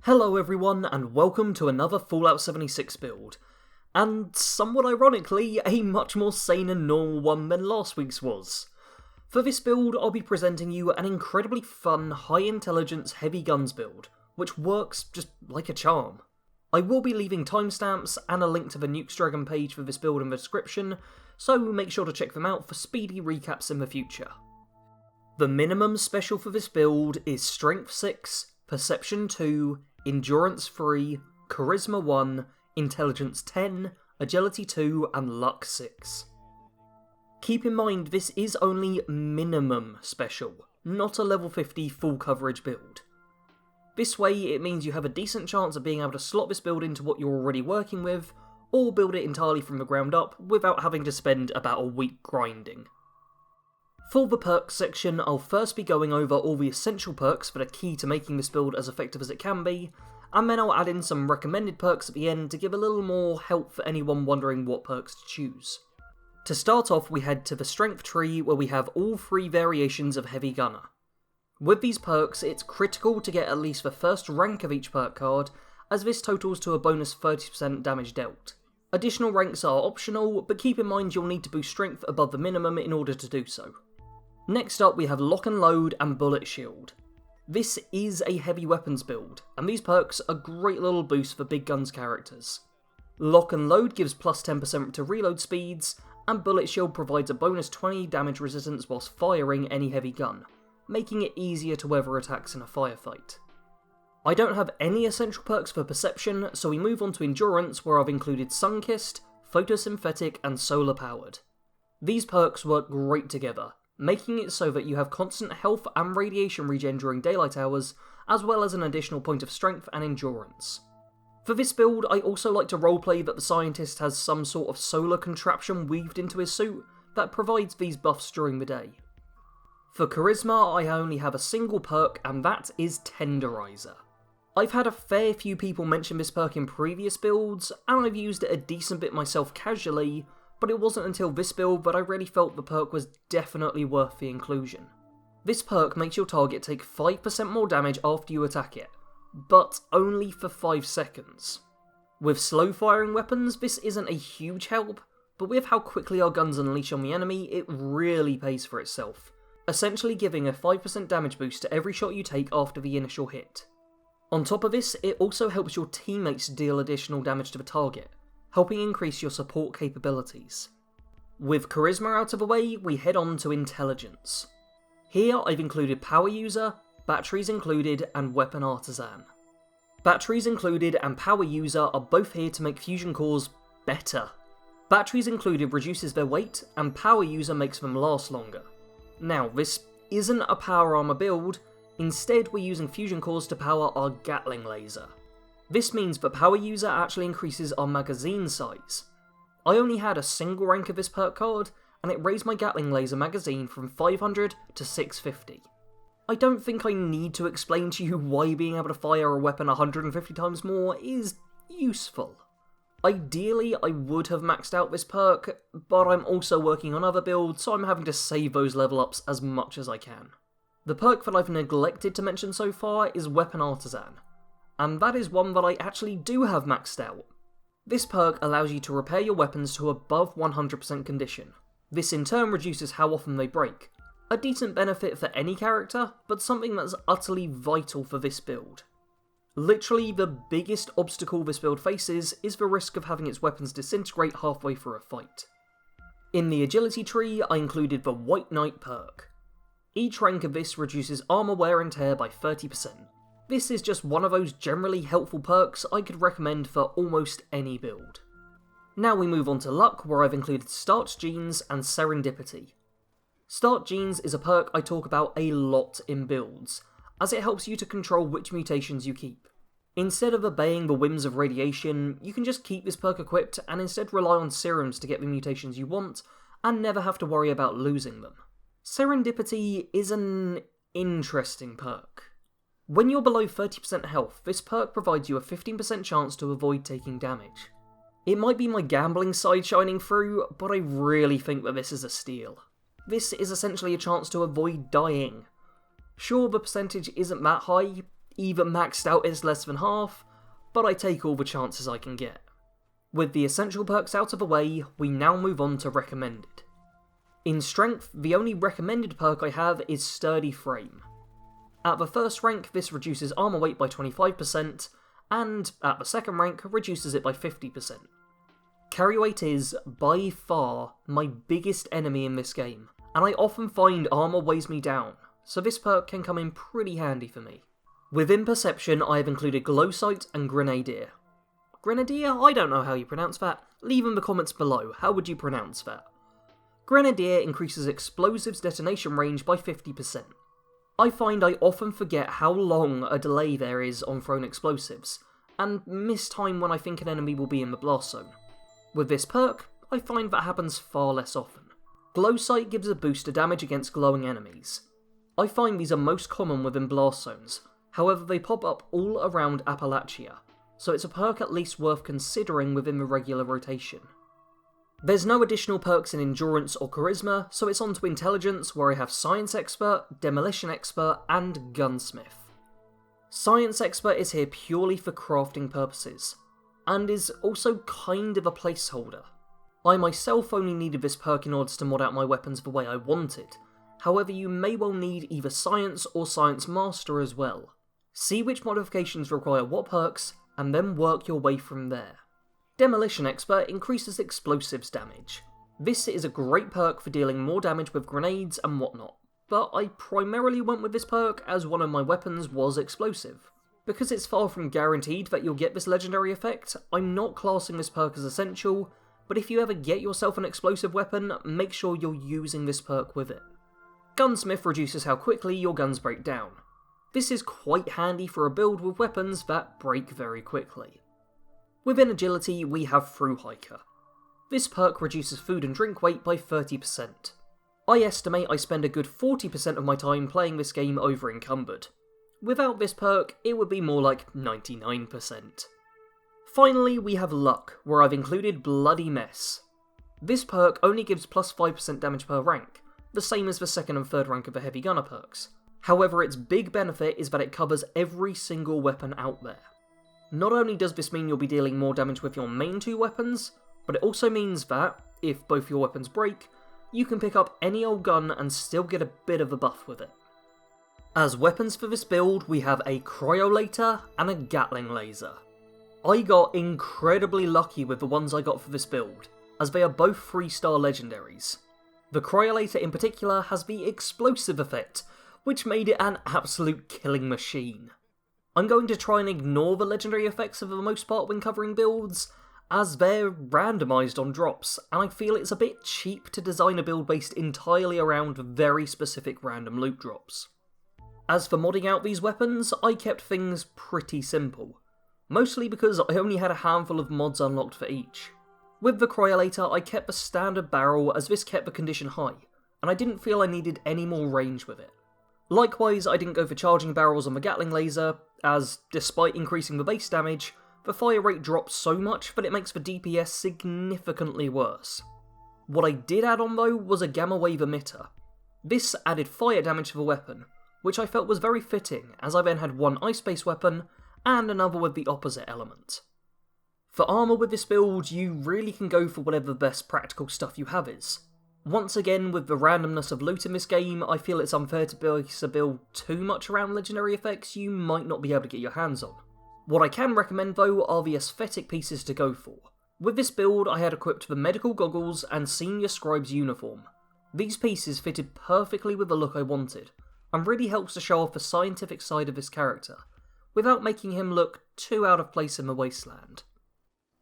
Hello everyone, and welcome to another Fallout 76 build. And somewhat ironically, a much more sane and normal one than last week's was. For this build, I'll be presenting you an incredibly fun, high-intelligence, heavy guns build, which works just like a charm. I will be leaving timestamps and a link to the Nukes Dragon page for this build in the description, so make sure to check them out for speedy recaps in the future. The minimum special for this build is Strength 6, Perception 2, Endurance 3, Charisma 1, Intelligence 10, Agility 2, and Luck 6. Keep in mind this is only minimum special, not a level 50 full coverage build. This way it means you have a decent chance of being able to slot this build into what you're already working with, or build it entirely from the ground up without having to spend about a week grinding. For the perks section, I'll first be going over all the essential perks that are key to making this build as effective as it can be, and then I'll add in some recommended perks at the end to give a little more help for anyone wondering what perks to choose. To start off, we head to the strength tree where we have all three variations of Heavy Gunner. With these perks, it's critical to get at least the first rank of each perk card, as this totals to a bonus 30% damage dealt. Additional ranks are optional, but keep in mind you'll need to boost strength above the minimum in order to do so. Next up we have Lock and Load and Bullet Shield. This is a heavy weapons build, and these perks are a great little boost for big guns characters. Lock and Load gives plus 10% to reload speeds, and Bullet Shield provides a bonus 20 damage resistance whilst firing any heavy gun, making it easier to weather attacks in a firefight. I don't have any essential perks for Perception, so we move on to Endurance, where I've included Sunkissed, Photosynthetic, and Solar Powered. These perks work great together, making it so that you have constant health and radiation regen during daylight hours, as well as an additional point of strength and endurance. For this build, I also like to roleplay that the scientist has some sort of solar contraption weaved into his suit that provides these buffs during the day. For Charisma, I only have a single perk, and that is Tenderizer. I've had a fair few people mention this perk in previous builds, and I've used it a decent bit myself casually, but it wasn't until this build that I really felt the perk was definitely worth the inclusion. This perk makes your target take 5% more damage after you attack it, but only for 5 seconds. With slow firing weapons, this isn't a huge help, but with how quickly our guns unleash on the enemy, it really pays for itself, essentially giving a 5% damage boost to every shot you take after the initial hit. On top of this, it also helps your teammates deal additional damage to the target, helping increase your support capabilities. With Charisma out of the way, we head on to Intelligence. Here I've included Power User, Batteries Included, and Weapon Artisan. Batteries Included and Power User are both here to make fusion cores better. Batteries Included reduces their weight, and Power User makes them last longer. Now, this isn't a power armor build, instead we're using fusion cores to power our Gatling laser. This means that Power User actually increases our magazine size. I only had a single rank of this perk card, and it raised my Gatling laser magazine from 500 to 650. I don't think I need to explain to you why being able to fire a weapon 150 times more is useful. Ideally, I would have maxed out this perk, but I'm also working on other builds, so I'm having to save those level ups as much as I can. The perk that I've neglected to mention so far is Weapon Artisan, and that is one that I actually do have maxed out. This perk allows you to repair your weapons to above 100% condition. This in turn reduces how often they break. A decent benefit for any character, but something that's utterly vital for this build. Literally, the biggest obstacle this build faces is the risk of having its weapons disintegrate halfway through a fight. In the agility tree, I included the White Knight perk. Each rank of this reduces armor wear and tear by 30%. This is just one of those generally helpful perks I could recommend for almost any build. Now we move on to Luck, where I've included Starch Genes and Serendipity. Start Genes is a perk I talk about a lot in builds, as it helps you to control which mutations you keep. Instead of obeying the whims of radiation, you can just keep this perk equipped and instead rely on serums to get the mutations you want, and never have to worry about losing them. Serendipity is an interesting perk. When you're below 30% health, this perk provides you a 15% chance to avoid taking damage. It might be my gambling side shining through, but I really think that this is a steal. This is essentially a chance to avoid dying. Sure, the percentage isn't that high, even maxed out it's less than half, but I take all the chances I can get. With the essential perks out of the way, we now move on to recommended. In strength, the only recommended perk I have is Sturdy Frame. At the first rank, this reduces armor weight by 25%, and at the second rank, reduces it by 50%. Carry weight is, by far, my biggest enemy in this game, and I often find armor weighs me down, so this perk can come in pretty handy for me. Within Perception, I have included Glow Sight and Grenadier. Grenadier? I don't know how you pronounce that. Leave in the comments below, how would you pronounce that? Grenadier increases explosives detonation range by 50%. I find I often forget how long a delay there is on thrown explosives, and miss time when I think an enemy will be in the blast zone. With this perk, I find that happens far less often. Glow Sight gives a boost to damage against glowing enemies. I find these are most common within blast zones, however they pop up all around Appalachia, so it's a perk at least worth considering within the regular rotation. There's no additional perks in Endurance or Charisma, so it's on to Intelligence, where I have Science Expert, Demolition Expert, and Gunsmith. Science Expert is here purely for crafting purposes, and is also kind of a placeholder. I myself only needed this perk in order to mod out my weapons the way I wanted, however you may well need either Science or Science Master as well. See which modifications require what perks, and then work your way from there. Demolition Expert increases explosives damage. This is a great perk for dealing more damage with grenades and whatnot, but I primarily went with this perk as one of my weapons was explosive. Because it's far from guaranteed that you'll get this legendary effect, I'm not classing this perk as essential, but if you ever get yourself an explosive weapon, make sure you're using this perk with it. Gunsmith reduces how quickly your guns break down. This is quite handy for a build with weapons that break very quickly. Within Agility, we have Through Hiker. This perk reduces food and drink weight by 30%. I estimate I spend a good 40% of my time playing this game over encumbered. Without this perk, it would be more like 99%. Finally, we have Luck, where I've included Bloody Mess. This perk only gives plus 5% damage per rank, the same as the second and third rank of the Heavy Gunner perks. However, its big benefit is that it covers every single weapon out there. Not only does this mean you'll be dealing more damage with your main two weapons, but it also means that, if both your weapons break, you can pick up any old gun and still get a bit of a buff with it. As weapons for this build, we have a Cryolator and a Gatling Laser. I got incredibly lucky with the ones I got for this build, as they are both 3-star legendaries. The Cryolator in particular has the explosive effect, which made it an absolute killing machine. I'm going to try and ignore the legendary effects for the most part when covering builds, as they're randomised on drops, and I feel it's a bit cheap to design a build based entirely around very specific random loot drops. As for modding out these weapons, I kept things pretty simple, mostly because I only had a handful of mods unlocked for each. With the Cryolator, I kept the standard barrel as this kept the condition high, and I didn't feel I needed any more range with it. Likewise, I didn't go for charging barrels on the Gatling Laser, as, despite increasing the base damage, the fire rate drops so much that it makes the DPS significantly worse. What I did add on though was a Gamma Wave Emitter. This added fire damage to the weapon, which I felt was very fitting, as I then had one ice-based weapon, and another with the opposite element. For armour with this build, you really can go for whatever the best practical stuff you have is. Once again, with the randomness of loot in this game, I feel it's unfair to base a build too much around legendary effects you might not be able to get your hands on. What I can recommend though are the aesthetic pieces to go for. With this build, I had equipped the medical goggles and senior scribe's uniform. These pieces fitted perfectly with the look I wanted, and really helps to show off the scientific side of this character, without making him look too out of place in the wasteland.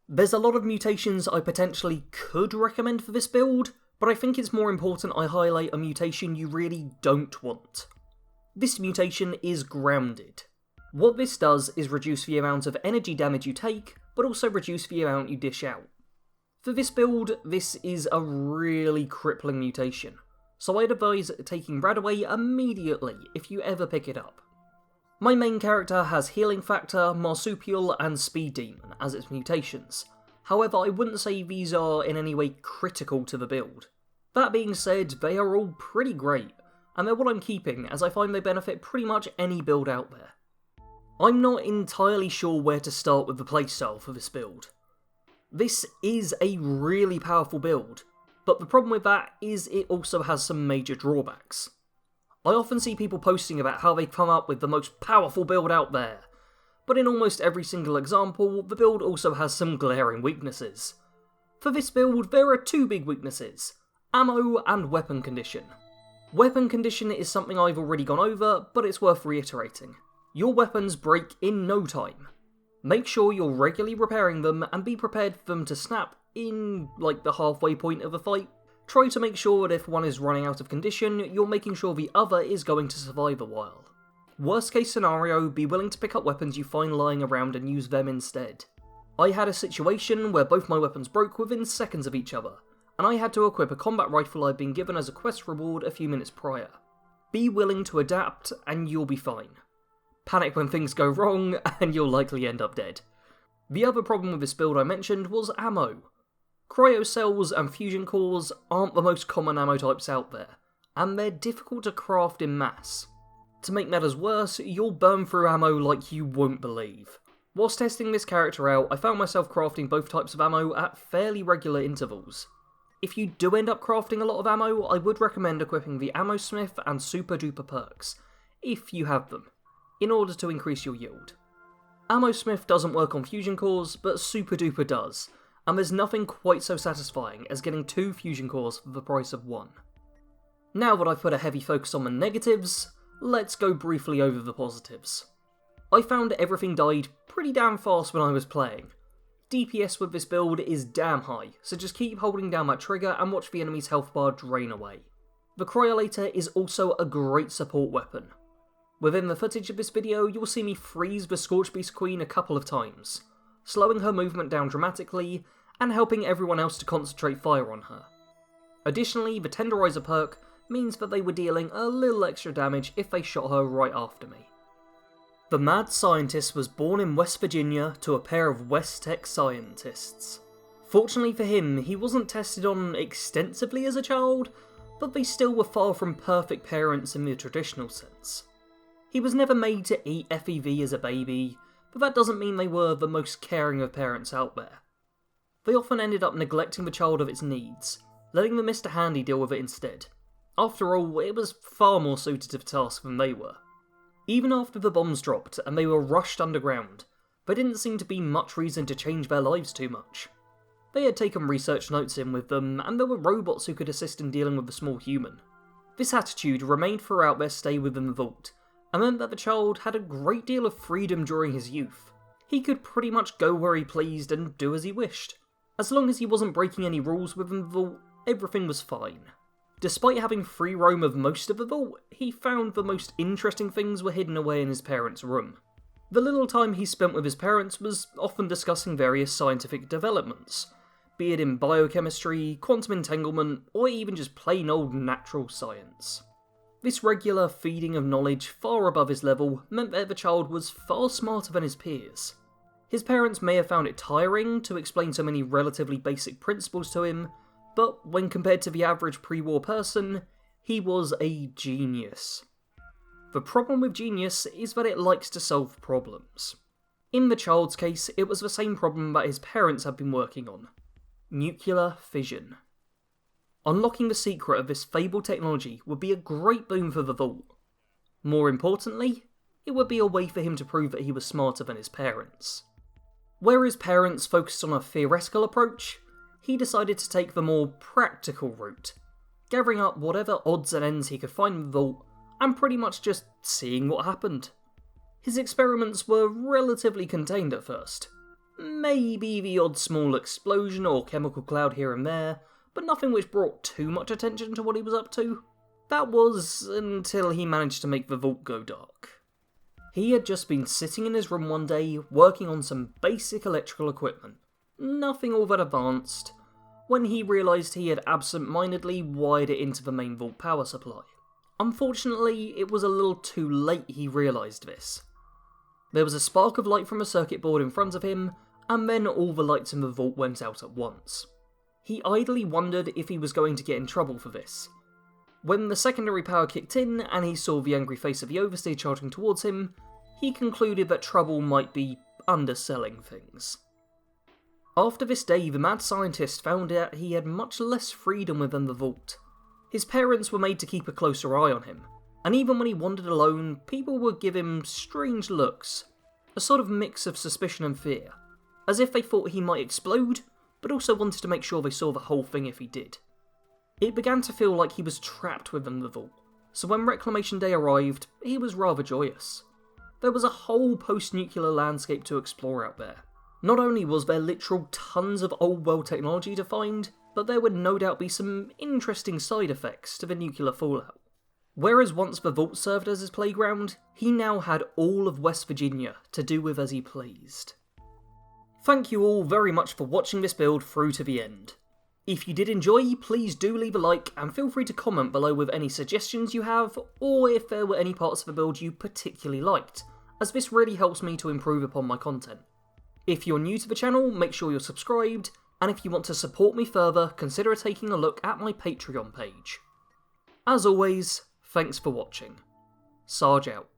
There's a lot of mutations I potentially could recommend for this build, but I think it's more important I highlight a mutation you really don't want. This mutation is Grounded. What this does is reduce the amount of energy damage you take, but also reduce the amount you dish out. For this build, this is a really crippling mutation, so I'd advise taking Radaway immediately if you ever pick it up. My main character has Healing Factor, Marsupial, and Speed Demon as its mutations. However, I wouldn't say these are in any way critical to the build. That being said, they are all pretty great, and they're what I'm keeping as I find they benefit pretty much any build out there. I'm not entirely sure where to start with the playstyle for this build. This is a really powerful build, but the problem with that is it also has some major drawbacks. I often see people posting about how they've come up with the most powerful build out there, but in almost every single example, the build also has some glaring weaknesses. For this build, there are two big weaknesses: ammo and weapon condition. Weapon condition is something I've already gone over, but it's worth reiterating. Your weapons break in no time. Make sure you're regularly repairing them and be prepared for them to snap in, like, the halfway point of a fight. Try to make sure that if one is running out of condition, you're making sure the other is going to survive a while. Worst case scenario, be willing to pick up weapons you find lying around and use them instead. I had a situation where both my weapons broke within seconds of each other, and I had to equip a combat rifle I'd been given as a quest reward a few minutes prior. Be willing to adapt and you'll be fine. Panic when things go wrong, and you'll likely end up dead. The other problem with this build I mentioned was ammo. Cryo cells and fusion cores aren't the most common ammo types out there, and they're difficult to craft in mass. To make matters worse, you'll burn through ammo like you won't believe. Whilst testing this character out, I found myself crafting both types of ammo at fairly regular intervals. If you do end up crafting a lot of ammo, I would recommend equipping the Ammo Smith and Super Duper perks, if you have them, in order to increase your yield. Ammo Smith doesn't work on fusion cores, but Super Duper does, and there's nothing quite so satisfying as getting 2 fusion cores for the price of 1. Now that I've put a heavy focus on the negatives, let's go briefly over the positives. I found everything died pretty damn fast when I was playing. DPS with this build is damn high, so just keep holding down that trigger and watch the enemy's health bar drain away. The Cryolator is also a great support weapon. Within the footage of this video, you'll see me freeze the Scorchbeast Queen a couple of times, slowing her movement down dramatically and helping everyone else to concentrate fire on her. Additionally, the Tenderizer perk means that they were dealing a little extra damage if they shot her right after me. The mad scientist was born in West Virginia to a pair of West Tech scientists. Fortunately for him, he wasn't tested on extensively as a child, but they still were far from perfect parents in the traditional sense. He was never made to eat FEV as a baby, but that doesn't mean they were the most caring of parents out there. They often ended up neglecting the child of its needs, letting the Mr. Handy deal with it instead. After all, it was far more suited to the task than they were. Even after the bombs dropped and they were rushed underground, there didn't seem to be much reason to change their lives too much. They had taken research notes in with them, and there were robots who could assist in dealing with the small human. This attitude remained throughout their stay within the vault, and meant that the child had a great deal of freedom during his youth. He could pretty much go where he pleased and do as he wished. As long as he wasn't breaking any rules within the vault, everything was fine. Despite having free roam of most of the vault, he found the most interesting things were hidden away in his parents' room. The little time he spent with his parents was often discussing various scientific developments, be it in biochemistry, quantum entanglement, or even just plain old natural science. This regular feeding of knowledge far above his level meant that the child was far smarter than his peers. His parents may have found it tiring to explain so many relatively basic principles to him, but when compared to the average pre-war person, he was a genius. The problem with genius is that it likes to solve problems. In the child's case, it was the same problem that his parents had been working on: nuclear fission. Unlocking the secret of this fabled technology would be a great boon for the vault. More importantly, it would be a way for him to prove that he was smarter than his parents. Where his parents focused on a theoretical approach, he decided to take the more practical route, gathering up whatever odds and ends he could find in the vault, and pretty much just seeing what happened. His experiments were relatively contained at first. Maybe the odd small explosion or chemical cloud here and there, but nothing which brought too much attention to what he was up to. That was until he managed to make the vault go dark. He had just been sitting in his room one day, working on some basic electrical equipment, nothing all that advanced, when he realised he had absent-mindedly wired it into the main vault power supply. Unfortunately, it was a little too late he realised this. There was a spark of light from a circuit board in front of him, and then all the lights in the vault went out at once. He idly wondered if he was going to get in trouble for this. When the secondary power kicked in and he saw the angry face of the overseer charging towards him, he concluded that trouble might be underselling things. After this day, the mad scientist found out he had much less freedom within the vault. His parents were made to keep a closer eye on him, and even when he wandered alone, people would give him strange looks, a sort of mix of suspicion and fear, as if they thought he might explode, but also wanted to make sure they saw the whole thing if he did. It began to feel like he was trapped within the vault, so when Reclamation Day arrived, he was rather joyous. There was a whole post-nuclear landscape to explore out there. Not only was there literal tons of old world technology to find, but there would no doubt be some interesting side effects to the nuclear fallout. Whereas once the vault served as his playground, he now had all of West Virginia to do with as he pleased. Thank you all very much for watching this build through to the end. If you did enjoy, please do leave a like and feel free to comment below with any suggestions you have, or if there were any parts of the build you particularly liked, as this really helps me to improve upon my content. If you're new to the channel, make sure you're subscribed, and if you want to support me further, consider taking a look at my Patreon page. As always, thanks for watching. Sarge out.